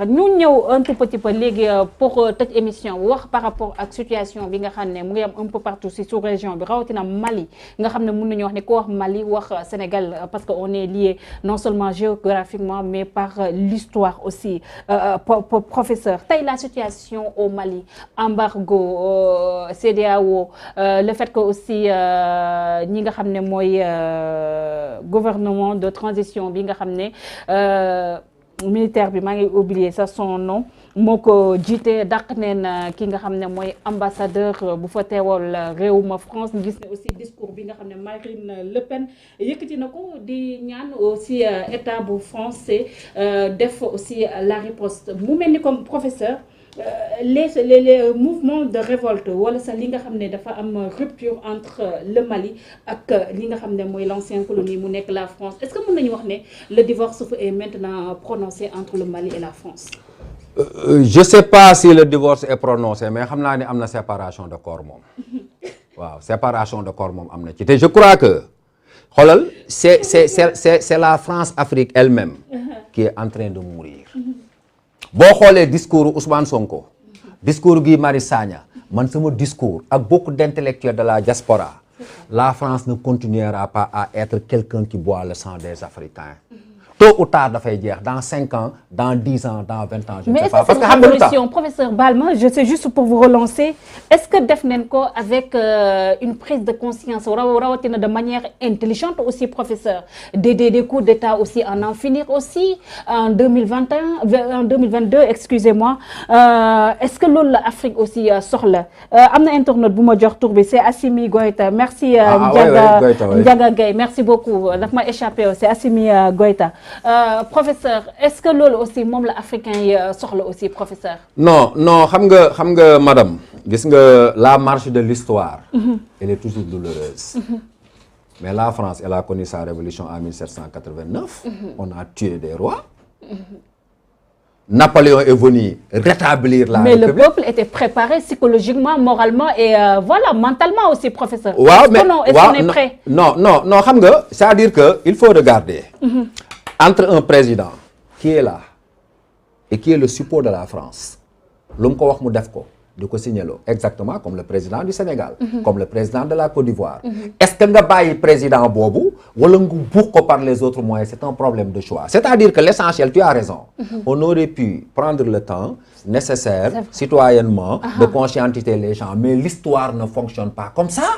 ñu ñëw un tout petit peu léegi pour tëj émission wax par rapport ak situation bi nga xam ne mu ngi am un peu partout si sous région bi rawatina Mali nga xam ne mën nañu wax ne ko wax Mali wax Sénégal parce que on est lié non seulement géographiquement mais par l'histoire aussi professeur tey la situation au Mali embargo CEDEAO le fait que aussi ñi nga xam ne mooy gouvernement de transition bi nga xam ne militaire bi maa ngi oublier ça son nom moo ko jiite dàq neen ki nga xam ne mooy ambassadeur bu fa teewal réewuma France ñu gis ne aussi discours bi nga xam ne Marine Le Pen yëkkati na ko di ñaan aussi état bu français def aussi la riposte mu mel ni comme professeur les mouvements de révolte wala sax li nga xam ne dafa am rupture entre le Mali ak li nga xam ne mooy l'ancienne colonie mu nekk la France est-ce que mën nañu wax ne le divorce est maintenant prononcé entre le Mali et la France? Je sais pas si le divorce est prononcé mais xam naa ne am na séparation de corps moom waaw séparation de corps moom am na ci te je crois que xoolal c'est la France-Afrique elle-même qui est en train de mourir. boo xoolee discours Ousmane Sonko discours Guy Marius Sagna man sama discours ak beaucoup d'intellectuels de la diaspora la France ne continuera pas à être quelqu'un qui boit le sang des Africains. Tôt ou tard dafay jeex dans 5 ans dans 10 ans dans 20 ans je ne sais pas parce que xam nga lu tax professeur Balma je sais juste pour vous relancer est-ce que def nañ ko avec une prise de conscience rawatina de manière intelligente aussi professeur des coups d'État aussi en finir aussi en 2021 en 2022 excusez-moi est-ce que loolu la Afrique aussi soxla am na internaute bu ma jox tur bi c'est Assimi Goïta merci Ndiaga Gaye merci beaucoup daf ma échappé c'est Assimi Goïta professeur est-ce que loolu aussi moom la africain yi soxla aussi professeur? non xam nga madame gis nga la marche de l'histoire elle est toujours douloureuse mais la France elle a connu sa révolution en 1789 on a tué des rois Napoléon est venu rétablir la République. Mais le peuple était préparé psychologiquement, moralement et voilà, mentalement aussi, professeur. Waaw, mais est-ce qu'on est prêt? Non, xam nga, c'est-à-dire que il faut regarder entre un président qui est là et qui est le support de la France. Lu mu ko wax mu def ko. di ko signaloo exactement comme le président du Sénégal comme le président de la Côte d'Ivoire est-ce que nga bàyyi président boobu wala nga buux ko par les autres moyens c'est un problème de choix c'est-à-dire que l'essentiel tu as raison on aurait pu prendre le temps nécessaire citoyennement de conscientiser les gens mais l'histoire ne fonctionne pas comme ça.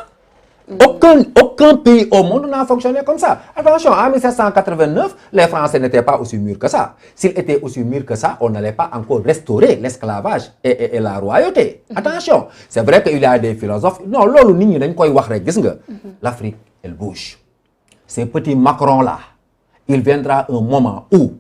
Aucun pays au monde n'a fonctionné comme ça. Attention, en 1789, les Français n'étaient pas aussi mûrs que ça. S'ils étaient aussi mûrs que ça, on n'allait pas encore restaurer l'esclavage et la royauté. Attention, c'est vrai qu'il y a des philosophes. Non, loolu nit ñi dañ koy wax rek gis nga. L'Afrique, elle bouge. Ces petits Macron-là, il viendra un moment où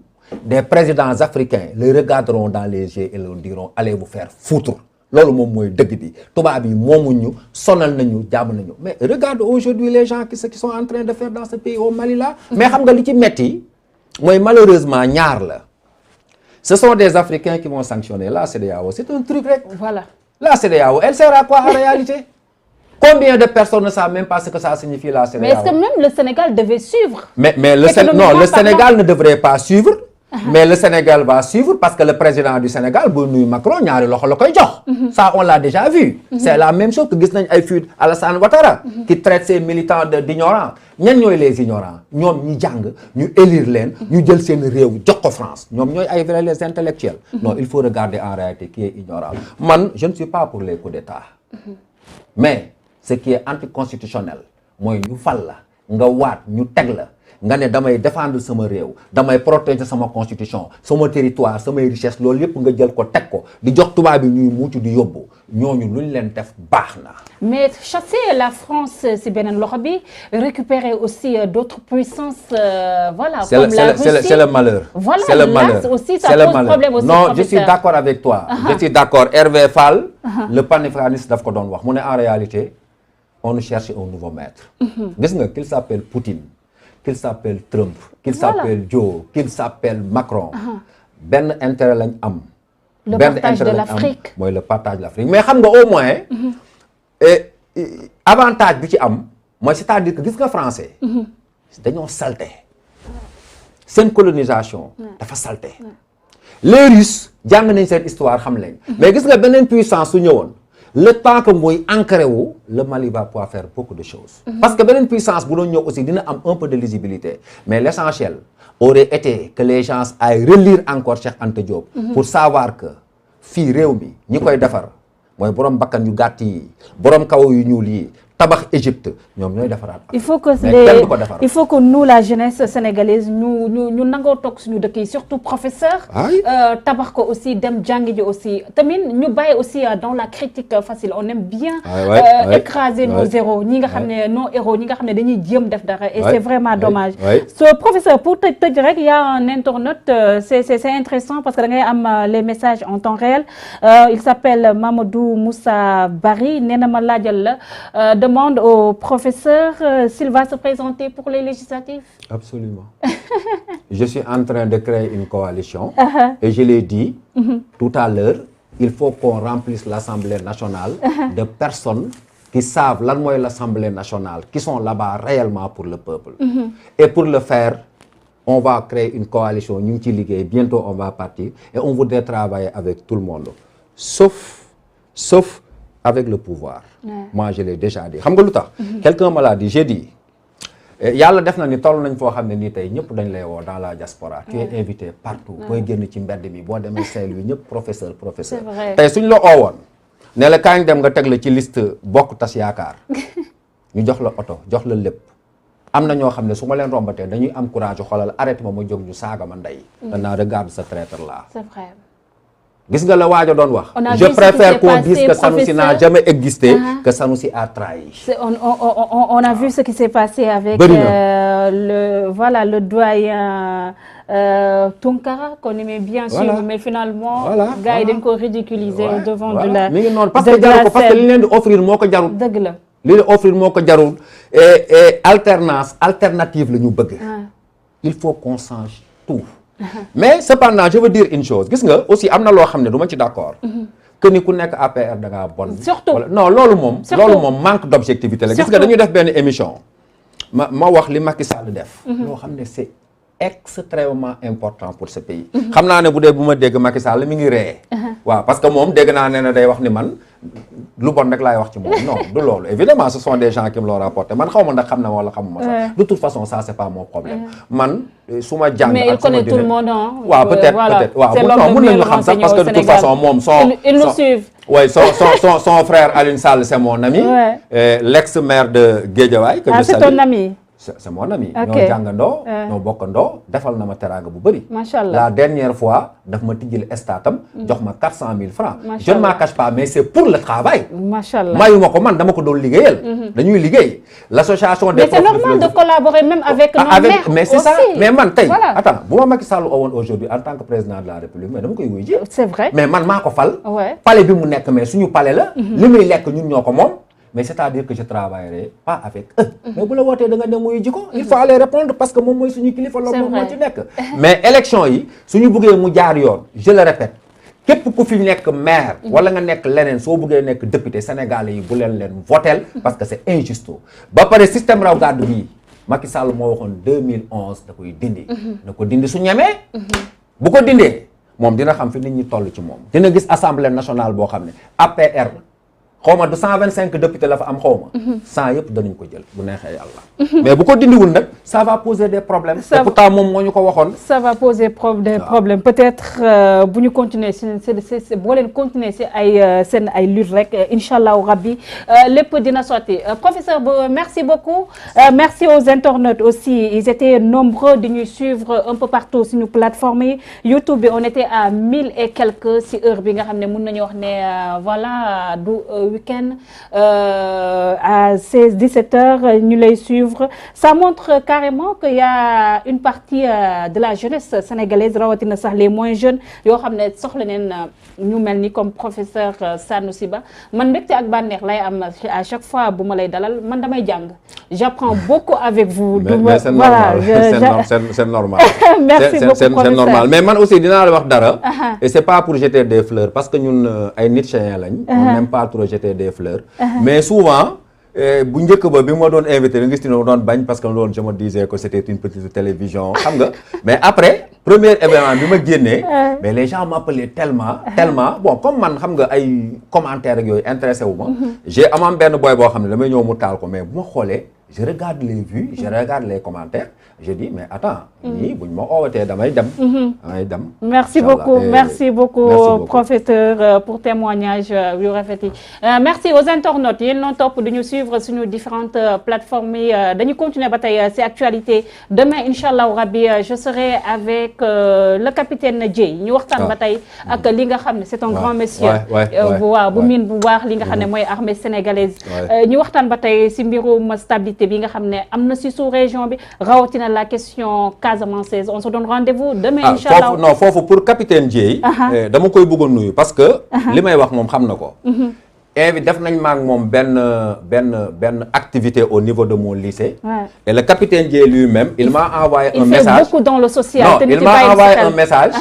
des présidents africains les regarderont dans les yeux et leur diront allez vous faire foutre. loolu moom mooy dëgg bi tubaab yi moomuñu sonal nañu jàmm nañu mais regarde aujourd'hui les gens qui sont en train de faire dans ce pays au Mali là mais xam nga li ci metti mooy malheureusement ñaar la ce sont des Africains qui vont sanctionner la CEDEAO c'est un truc rek voilà la CEDEAO elle sert à quoi en réalité combien de personnes ne savent même pas ce que ça signifie la CEDEAO mais est-ce que même le Sénégal devait suivre mais le Sénégal ne devrait pas suivre mais le Sénégal va suivre parce que le président du Sénégal bu nuyu Macron ñaari loxo la koy jox. Ça on l'a déjà vu. C'est la même chose que gis nañ ay fuites Alassane Ouattara. qui traite ses militants d'ignorants. ñan ñooy les ignorants ñoom ñi jàng ñu élire leen. ñu jël seen réew jox ko France ñoom ñooy ay vrais les intellectuels. Non il faut regarder en réalité qui est ignorant. Man je ne suis pas pour les coups d'État. Mais ce qui est anticonstitutionnel mooy ñu fal la nga waat ñu teg la. nga ne damay défendre sama réew damay protéger sama constitution sama territoire samay richesse loolu yëpp nga jël ko teg ko di jox tubaab bi ñuy mucc di yóbbu ñooñu luñ leen def baax na. mais chasser la France si beneen loxo bi récupérer aussi d'autres puissances voilà. comme la Russie c'est le malheur. voilà c'est le malheur là aussi ça pose problème aussi. non je suis d'accord avec toi. je suis d'accord Hervé Fall. le panafricaniste daf ko doon wax mu ne en réalité on nous cherche un nouveau maître. gis nga qu'il s'appelle Poutine. qu'il s'appelle Trump, qu'il s'appelle Joe, qu'il s'appelle Macron. benn intérêt lañ am. le partage de l'Afrique mooy le partage de l'Afrique mais xam nga au moins. avantage bi ci am mooy c'est-à-dire que gis nga français. dañoo salté. seen colonisation. dafa salté. les Russes jàng nañ seen histoire xam lañ mais gis nga beneen puissance su ñëwoon le temps que muy ancré wu le Mali va pouvoir faire beaucoup de choses parce que beneen puissance bu doon ñëw aussi dina am un peu de lisibilité mais l'essentiel aurait été que les gens aillent relire encore Cheikh Anta Diop pour savoir que fii réew mi ñi koy defar mooy borom bakkan yu gàtt yi borom kaw yu ñuul yi tabax Égypte ñoom ñooy defaraat. il faut que nous la jeunesse sénégalaise ñu nangoo toog suñu dëkk yi surtout professeur. tabax ko aussi dem jàngi ji aussi tamit ñu bàyyi aussi dans la critique facile on aime bien. écraser nos héros ñi nga xam ne nos héros ñi nga xam ne dañuy jéem def dara. et c'est vraiment dommage. so professeur pour tëj rek y a un internaute c'est intéressant parce que da ngay am les messages en temps réel il s'appelle Mamadou Moussa Bari nee na ma laajal la. Demande au professeur s'il va se présenter pour les législatives. Absolument. Je suis en train de créer une coalition et je l'ai dit tout à l'heure, il faut qu'on remplisse l'Assemblée nationale de personnes qui savent lan mooy l'Assemblée nationale, qui sont là-bas réellement pour le peuple. Et pour le faire, on va créer une coalition, ñu ngi ci liggéey, bientôt on va partir et on voudrait travailler avec tout le monde. Sauf avec le pouvoir. Moi je l'ai déjà dit xam nga lu tax. Quelqu'un me l'a dit j'ai dit yàlla def na ni toll nañ foo xam ne nii tey ñëpp dañ lay woo dans la diaspora. tu es invité partout. booy génn ci mbedd mi boo demee Saint-Louis ñëpp professeur. tey suñ la oowoon ne la kañ dem nga teg la ci liste bokk tas yaakaar ñu jox la oto jox la lépp am na ñoo xam ne su ma leen rombatee dañuy am courage xoolal arrêté ma jóg ñu saaga ma ndey. danaa regarde ce traiteur là. C'est vrai. Gis nga la waajo doon wax. Je préfère qu'on dise que Sanoussi n'a jamais existé que Sanoussi a trahi. On a vu ce qui s'est passé avec le doyen Tunkara qu'on aimait bien suivre mais finalement gars yi dañ ko ridiculiser au devant de la mi ngi noonu parce que jaru ko parce que li leen di offrir moo ko jarul. dëgg la li leen offrir moo ko jarul et alternative la ñu bëgg. Il faut qu'on change tout. Mais cependant je veux dire une chose gis nga aussi am na loo xam ne du ma ci d'accord que ni ku nekk APR da ngaa bon. surtout non loolu moom manque d'objectivité la. gis nga dañu def benn émission ma wax li Macky Sall def. loo xam ne c'est extrêmement important pour ce pays. xam naa ne bu dee bu ma dégg Macky Sall mi ngi ree. waaw parce que moom dégg naa ne day wax ni man lu bon rek laay wax ci moom non du loolu évidemment ce sont des gens qui me l'ont rapporté man xaw ma ndax xam na wala xamuma sax de toute façon ça c'est pas mon problème man su ma jàng mais il connaît tout le monde waaw peut-être waaw mun nañu xam sax parce que de toute façon moom son frère Alioune Sall c'est mon ami l'ex-maire de Guédiawaye que je salue. C'est ton ami. C'est mon ami. ñoo jàngandoo. ñoo bokkandoo defal na ma teraanga bu bëri. Macha Allah la dernière fois daf ma tijjil estatam jox ma 400 000 francs. Je ne m'en cache pas mais c'est pour le travail. Macha Allah mayu ma ko man dama ko doon liggéeyal. dañuy liggéey l'association des. Mais c'est normal de collaborer même avec nos maires mais c'est ça mais man tey. attends bu ma Macky Sall owoon aujourd'hui en tant que président de la République mais dama koy wuyu ji. C'est vrai mais man maa ko fal. palais bi mu nekk mais suñu palais la. li muy lekk ñun ñoo ko moom. mais c'est-à-dire que je travaillerai pas avec eux. mais bu la wootee da nga dem wuyu ji ko. il faut aller répondre parce que moom mooy suñu kilifa la moom moo ci nekk. mais élection yi suñu bëggee mu jaar yoon je le répète képp ku fi nekk maire. wala nga nekk leneen soo bëggee nekk député sénégalais yi bu leen votel parce que c'est injuste. ba pare système raw gàddu bii Macky Sall moo waxoon 2011 da koy dindi. da ko dindi su ñemee. bu ko dindee moom dina xam fi nit ñi toll ci moom. dina gis assemblée nationale boo xam ne APR. xawma du 125 députés la fa am xawma 100 yëpp danañ ko jël bu neexee yàlla mais bu ko dindiwul nag ça va poser des problèmes et pourtant moom moo ñu ko waxoon ça va poser des problèmes peut-être bu ñu continuer si boo leen continuer si ay seen ay lutte rek inchallahu rabbi lépp dina sotti professeur merci beaucoup merci aux internautes aussi ils étaient nombreux di ñuy suivre un peu partout suñu plateforme yi YouTube bi on était à 1000 et quelques si heure bi nga xam ne mën nañu wax ne voilà du week-end à 16-17 heures ñu lay suivre ça montre carrément qu'il y a une partie de la jeunesse sénégalaise rawatina sax les moins jeunes yoo xam ne soxla neen ñu mel ni comme professeur Sanoussi Ba man mbégte ak bànneex lay am à chaque fois bu ma lay dalal man damay jàng j'apprends beaucoup avec vous. mais c'est normal c'est normal. merci beaucoup c'est normal mais man aussi dinaa la wax dara. et c'est pas pour jeter des fleurs parce que ñun ay Nietzschéens lañ. on n'aime pas trop jeter des fleurs. mais souvent bu njëkk ba bi ma doon invité nga gis ne doon bañ parce que loolu je me disais que c'était une petite télévision xam nga mais après premier événement bi ma génnee mais les gens m'appelaient tellement bon comme man xam nga ay commentaires ak yooyu intéressé wu ma j'ai amam benn boy boo xam ne damay ñëw mu taal ko mais bu ma xoolee je regarde les vues je regarde les commentaires je dis mais attends ñii buñ ma oowatee damay dem merci beaucoup professeur pour témoignage yu rafet yi merci aux internautes yéen noonu topp dañu suivre suñu différentes plateformes yi dañu continuer ba tey ci actualité demain inchallah rabbi je serai avec le capitaine Dieye ñu waxtaan ba tey ak li nga xam ne c'est un grand monsieur waaw bu miin bu baax li nga xam ne mooy armée sénégalaise ñu waxtaan ba tey ci mbirum stabilité bi nga xam ne am na ci sous-région bi rawatina la question casamançaise on se donne rendez-vous demain inchallah non foofu pour capitaine Dieye dama koy bëggoon nuyu parce que li may wax moom xam na ko def nañ maak moom benn activité au niveau de mon lycée et le capitaine Dieye lui-même il m'a envoyé un message il fait beaucoup dans le social non il m'a envoyé un message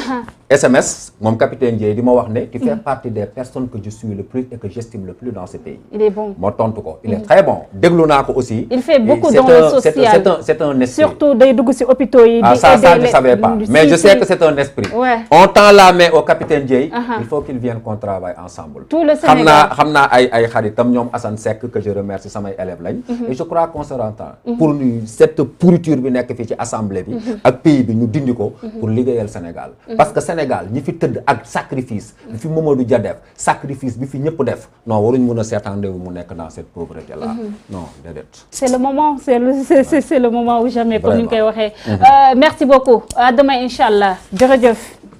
SMS moom capitaine Dieye di ma wax ne tu fais partie des personnes que je suis le plus et que j'estime le plus dans ce pays. Il est bon. ma tontu ko il est très bon déglu naa ko aussi. il fait beaucoup dans le social c'est un esprit. surtout day dugg ci hôpitaux yi. ça je ne savais pas mais je sais que c'est un esprit. on tend la main au capitaine Dieye. il faut qu'il vienne qu'on travaille ensemble. tout le Sénégal xam naa ay xaritam ñoom Assane Seck que je remercie samay élèves lañ. et je crois qu'on se entend. pour ñu cette pourriture bi nekk fii ci assemblée bi. ak pays bi ñu dindi ko. pour liggéeyal Sénégal. parce que Sénégal ñi fi tëdd ak sacrifice bi fi Mamadou Dia def sacrifice bi fi ñëpp def non waruñ mën a seetaande mu nekk dans cette pauvreté là non déedéet. c'est le moment c'est le moment ou jamais comme ni ñu koy waxee. merci beaucoup à demain inchallah jërëjëf.